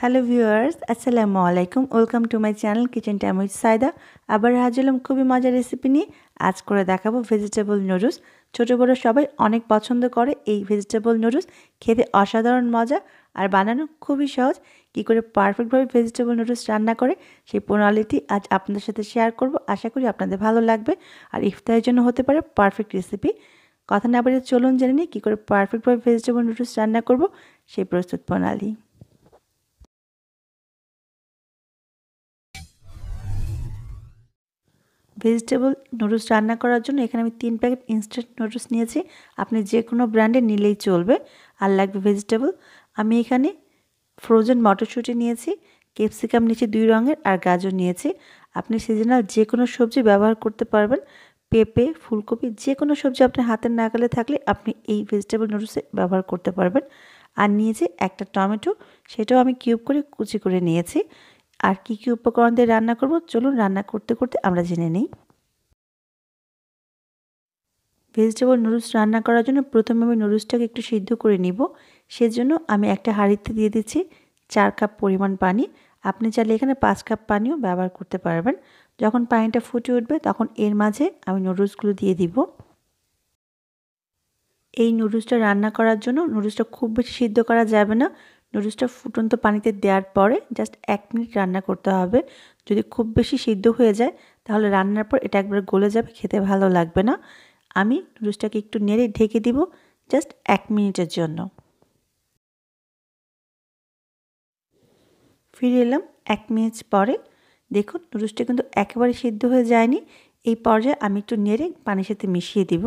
Hello viewers, আসসালামু আলাইকুম। Welcome to my channel kitchen time with Saida. আবার হাজির হলাম খুবই মজার রেসিপি নিয়ে। আজ করে দেখাবো ভেজিটেবল নুডলস। ছোটো বড়ো সবাই অনেক পছন্দ করে এই ভেজিটেবল নুডলস। খেতে অসাধারণ মজা আর বানানো খুবই সহজ। কী করে পারফেক্টভাবে ভেজিটেবল নুডলস রান্না করে সেই প্রণালীটি আজ আপনাদের সাথে শেয়ার করব। আশা করি আপনাদের ভালো লাগবে আর ইফতারের জন্য হতে পারে পারফেক্ট রেসিপি। কথা না বলে চলুন জেনে নিই কী করে পারফেক্টভাবে ভেজিটেবল নুডলস রান্না করব সেই প্রস্তুত প্রণালী। ভেজিটেবল নুডলস রান্না করার জন্য এখানে আমি 3 প্যাকেট ইনস্ট্যান্ট নুডলস নিয়েছি। আপনি যে কোনো ব্র্যান্ডের নিলেই চলবে। আর লাগবে ভেজিটেবল। আমি এখানে ফ্রোজেন মটরশুঁটি নিয়েছি, ক্যাপসিকাম নিয়েছি 2 রঙের আর গাজর নিয়েছি। আপনি সিজনাল যে কোনো সবজি ব্যবহার করতে পারবেন। পেঁপে, ফুলকপি যে কোনো সবজি আপনার হাতের নাগালে থাকলে আপনি এই ভেজিটেবল নুডলসে ব্যবহার করতে পারবেন। আর নিয়েছি একটা টমেটো, সেটাও আমি কিউব করে কুচি করে নিয়েছি। আর কী কী উপকরণ দিয়ে রান্না করব চলুন রান্না করতে করতে আমরা জেনে নিই। ভেজিটেবল নুডলস রান্না করার জন্য প্রথমে আমি নুডলসটাকে একটু সিদ্ধ করে নিব। সেজন্য আমি একটা হাঁড়িতে দিয়ে দিচ্ছি 4 কাপ পরিমাণ পানি। আপনি চাইলে এখানে 5 কাপ পানিও ব্যবহার করতে পারবেন। যখন পানিটা ফুটে উঠবে তখন এর মাঝে আমি নুডলসগুলো দিয়ে দিব। এই নুডলসটা রান্না করার জন্য নুডলসটা খুব বেশি সিদ্ধ করা যাবে না। নুডলসটা ফুটন্ত পানিতে দেওয়ার পরে জাস্ট 1 মিনিট রান্না করতে হবে। যদি খুব বেশি সিদ্ধ হয়ে যায় তাহলে রান্নার পর এটা একবার গলে যাবে, খেতে ভালো লাগবে না। আমি নুডলসটাকে একটু নেড়ে ঢেকে দিব জাস্ট 1 মিনিটের জন্য। ফিরে এলাম 1 মিনিট পরে। দেখুন নুডলসটা কিন্তু একেবারে সিদ্ধ হয়ে যায়নি। এই পর্যায়ে আমি একটু নেড়ে পানির সাথে মিশিয়ে দিব।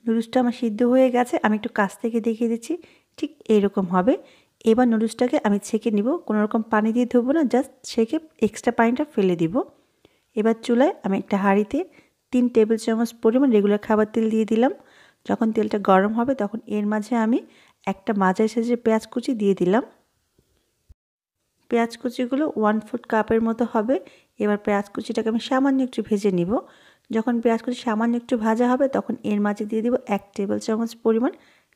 নুডলসটা আমার সিদ্ধ হয়ে গেছে। আমি একটু কাছ থেকে দেখিয়ে দিচ্ছি, ঠিক এইরকম হবে। এবার নুডলসটাকে আমি ছেঁকে নিব। কোনো রকম পানি দিয়ে ধোবো না, জাস্ট ছেঁকে এক্সট্রা পানিটা ফেলে দিব। এবার চুলায় আমি একটা হাঁড়িতে 3 টেবিল চামচ পরিমাণ রেগুলার খাবার তেল দিয়ে দিলাম। যখন তেলটা গরম হবে তখন এর মাঝে আমি একটা মাঝারি সাইজের পেঁয়াজ কুচি দিয়ে দিলাম। পেঁয়াজ কুচিগুলো 1/4 কাপের মতো হবে। এবার পেঁয়াজ কুচিটাকে আমি সামান্য একটু ভেজে নিব। যখন পেঁয়াজ কুচি সামান্য একটু ভাজা হবে তখন এর মাঝে দিয়ে দিব 1 টেবিল চামচ পরিমাণ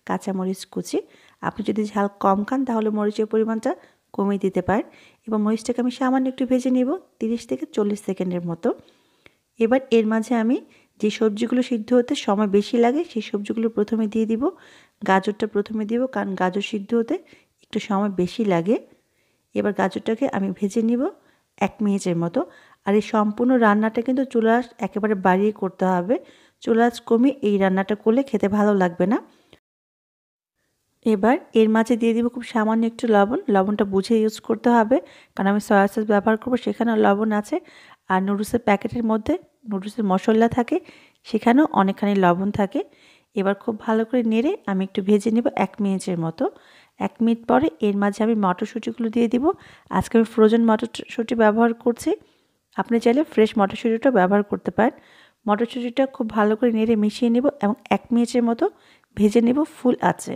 কাঁচামরিচ কুচি। আপনি যদি ঝাল কম খান তাহলে মরিচের পরিমাণটা কমিয়ে দিতে পারেন। এবার মরিচটাকে আমি সামান্য একটু ভেজে নিব 30 থেকে 40 সেকেন্ডের মতো। এবার এর মাঝে আমি যে সবজিগুলো সিদ্ধ হতে সময় বেশি লাগে সেই সবজিগুলো প্রথমে দিয়ে দিব। গাজরটা প্রথমে দিব, কারণ গাজর সিদ্ধ হতে একটু সময় বেশি লাগে। এবার গাজরটাকে আমি ভেজে নিব 1 মিনিটের মতো। আর এই সম্পূর্ণ রান্নাটা কিন্তু চুলা আঁচ একেবারে বাড়িয়ে করতে হবে। চুলা আঁচ কমিয়ে এই রান্নাটা করলে খেতে ভালো লাগবে না। এবার এর মাঝে দিয়ে দিব খুব সামান্য একটু লবণ। লবণটা বুঝে ইউজ করতে হবে, কারণ আমি সয়া সস ব্যবহার করব, সেখানেও লবণ আছে। আর নুডলসের প্যাকেটের মধ্যে নুডলসের মশলা থাকে, সেখানেও অনেকখানি লবণ থাকে। এবার খুব ভালো করে নেড়ে আমি একটু ভেজে নেব 1 মিনিটের মতো। 1 মিনিট পরে এর মাঝে আমি মটরশুঁটিগুলো দিয়ে দিব। আজকে আমি ফ্রোজেন মটরশুঁটি ব্যবহার করছি। আপনি চাইলে ফ্রেশ মটরশুঁটিটাও ব্যবহার করতে পারেন। মটরশুঁটিটা খুব ভালো করে নেড়ে মিশিয়ে নেব এবং 1 মিনিটের মতো ভেজে নেব ফুল আঁচে।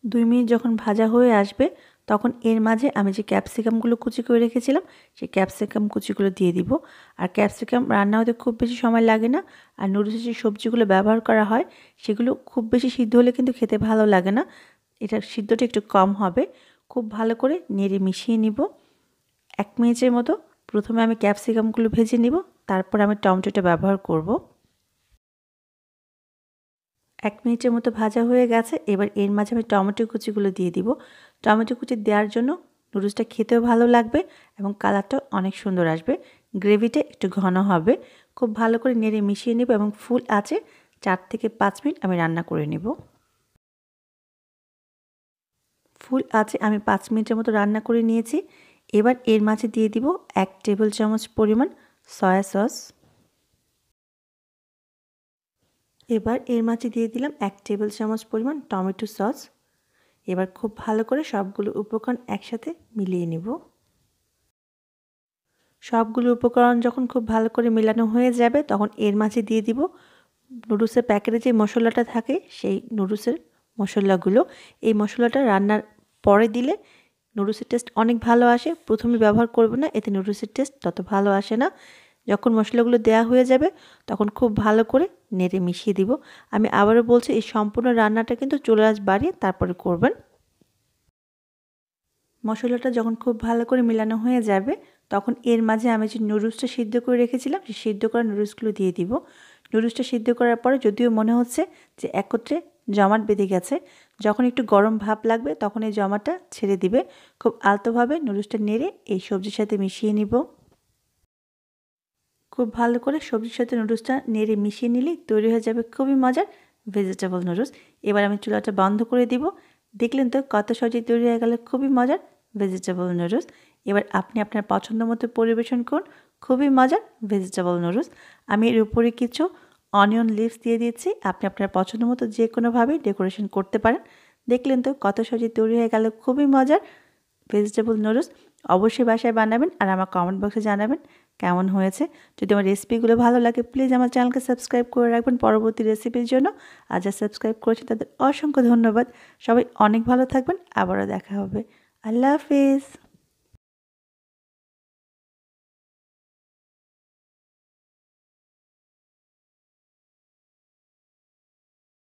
2 মিনিট যখন ভাজা হয়ে আসবে তখন এর মাঝে আমি যে ক্যাপসিকামগুলো কুচি করে রেখেছিলাম সেই ক্যাপসিকাম কুচিগুলো দিয়ে দিব। আর ক্যাপসিকাম রান্না হতে খুব বেশি সময় লাগে না। আর নুডলসের যে সবজিগুলো ব্যবহার করা হয় সেগুলো খুব বেশি সিদ্ধ হলে কিন্তু খেতে ভালো লাগে না। এটা সিদ্ধটা একটু কম হবে। খুব ভালো করে নেড়ে মিশিয়ে নিব 1 মিনিটের মতো। প্রথমে আমি ক্যাপসিকামগুলো ভেজে নিব, তারপর আমি টমেটোটা ব্যবহার করব। 1 মিনিটের মতো ভাজা হয়ে গেছে। এবার এর মাঝে আমি টমেটো কুচিগুলো দিয়ে দিব। টমেটো কুচি দেওয়ার জন্য নুডলসটা খেতেও ভালো লাগবে এবং কালারটাও অনেক সুন্দর আসবে। গ্রেভিটা একটু ঘন হবে। খুব ভালো করে নেড়ে মিশিয়ে নেব এবং ফুল আঁচে 4 থেকে 5 মিনিট আমি রান্না করে নেব। ফুল আঁচে আমি 5 মিনিটের মতো রান্না করে নিয়েছি। এবার এর মাঝে দিয়ে দিব 1 টেবিল চামচ পরিমাণ সয়া সস। এবার এর মাঝে দিয়ে দিলাম 1 টেবিল চামচ পরিমাণ টমেটো সস। এবার খুব ভালো করে সবগুলো উপকরণ একসাথে মিলিয়ে নেব। সবগুলো উপকরণ যখন খুব ভালো করে মেলানো হয়ে যাবে তখন এর মাঝে দিয়ে দিব নুডলসের প্যাকেটে যে মশলাটা থাকে সেই নুডলসের মশলাগুলো। এই মশলাটা রান্নার পরে দিলে নুডলসের টেস্ট অনেক ভালো আসে। প্রথমে ব্যবহার করব না, এতে নুডলসের টেস্ট তত ভালো আসে না। যখন মশলাগুলো দেওয়া হয়ে যাবে তখন খুব ভালো করে নেড়ে মিশিয়ে দিব। আমি আবারও বলছি, এই সম্পূর্ণ রান্নাটা কিন্তু চুলার আঁচ বাড়িয়ে তারপরে করবেন। মশলাটা যখন খুব ভালো করে মেলানো হয়ে যাবে তখন এর মাঝে আমি যে নুডলসটা সিদ্ধ করে রেখেছিলাম সেই সিদ্ধ করা নুডলসগুলো দিয়ে দিব। নুডলসটা সিদ্ধ করার পরে যদিও মনে হচ্ছে যে একত্রে জমাট বেঁধে গেছে, যখন একটু গরম ভাব লাগবে তখন এই জমাটা ছেড়ে দিবে। খুব আলতোভাবে নুডলসটা নেড়ে এই সবজির সাথে মিশিয়ে নিব। খুব ভালো করে সবজির সাথে নুডলসটা নেড়ে মিশিয়ে নিলেই তৈরি হয়ে যাবে খুবই মজার ভেজিটেবল নুডলস। এবার আমি চুলাটা বন্ধ করে দিব। দেখলেন তো কত সহজেই তৈরি হয়ে গেল খুবই মজার ভেজিটেবল নুডলস। এবার আপনি আপনার পছন্দ মতো পরিবেশন করুন খুবই মজার ভেজিটেবল নুডলস। আমি এর উপরে কিছু অনিয়ন লিভস দিয়ে দিয়েছি। আপনি আপনার পছন্দ মতো যে কোনোভাবে ডেকোরেশন করতে পারেন। দেখলেন তো কত সহজেই তৈরি হয়ে গেল খুবই মজার ভেজিটেবল নুডলস। অবশ্যই বাসায় বানাবেন আর আমার কমেন্ট বক্সে জানাবেন কেমন হয়েছে। যদি আমার রেসিপিগুলো ভালো লাগে প্লিজ আমার চ্যানেলকে সাবস্ক্রাইব করে রাখবেন পরবর্তী রেসিপির জন্য। আর যারা সাবস্ক্রাইব করেছেন তাদের অসংখ্য ধন্যবাদ। সবাই অনেক ভালো থাকবেন, আবারও দেখা হবে। আল্লাহ হাফিজ।